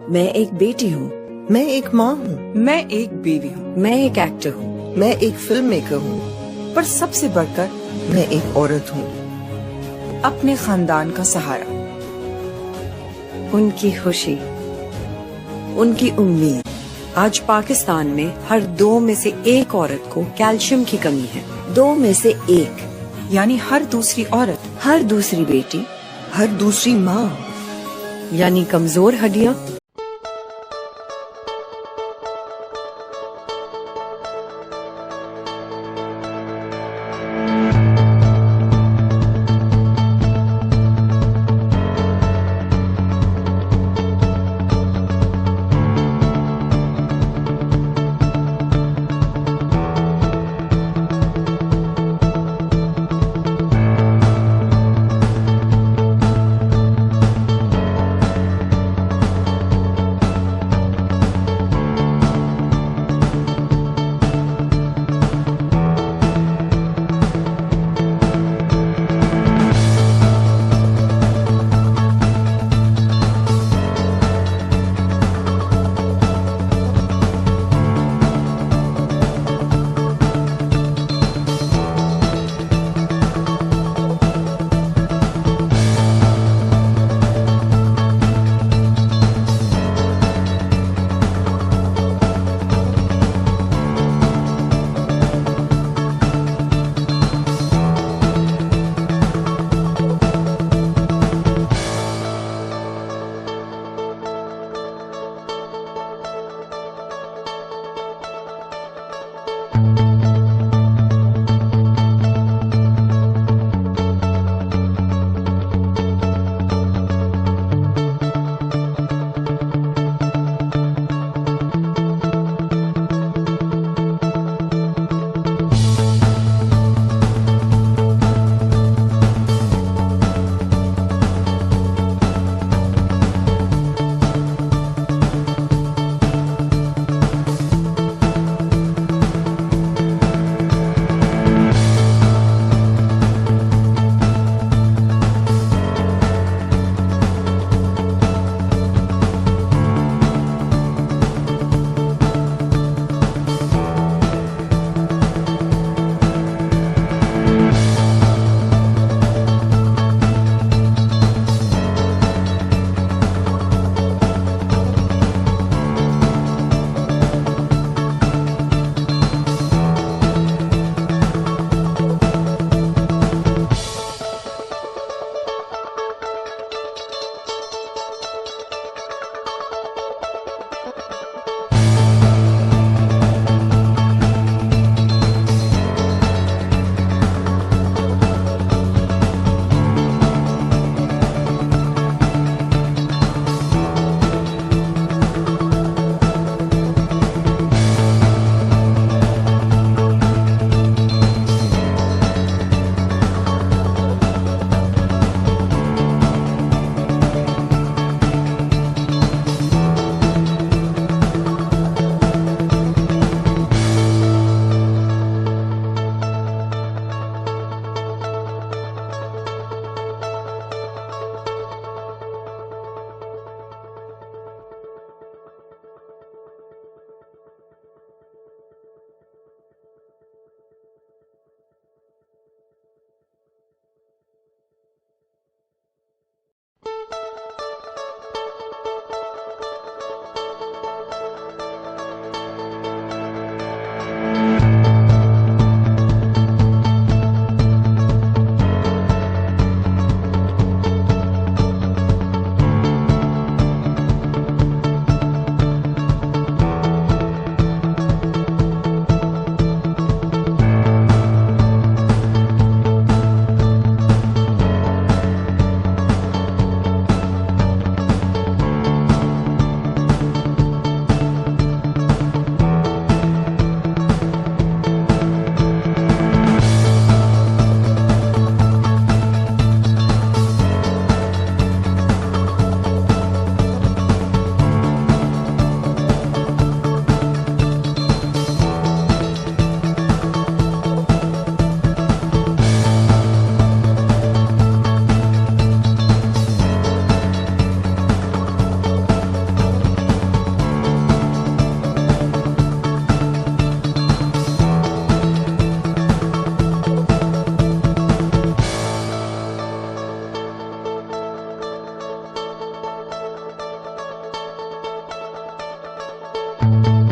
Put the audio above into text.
میں ایک بیٹی ہوں. میں ایک ماں ہوں. میں ایک بیوی ہوں. میں ایک ایکٹر ہوں. میں ایک فلم میکر ہوں. پر سب سے بڑھ کر میں ایک عورت ہوں. اپنے خاندان کا سہارا. ان کی خوشی، ان کی امید. آج پاکستان میں ہر 2 میں سے 1 عورت کو کیلشیم کی کمی ہے. 2 میں سے 1. یعنی ہر دوسری عورت، ہر دوسری بیٹی، ہر دوسری ماں. یعنی کمزور ہڈیاں. ہیں.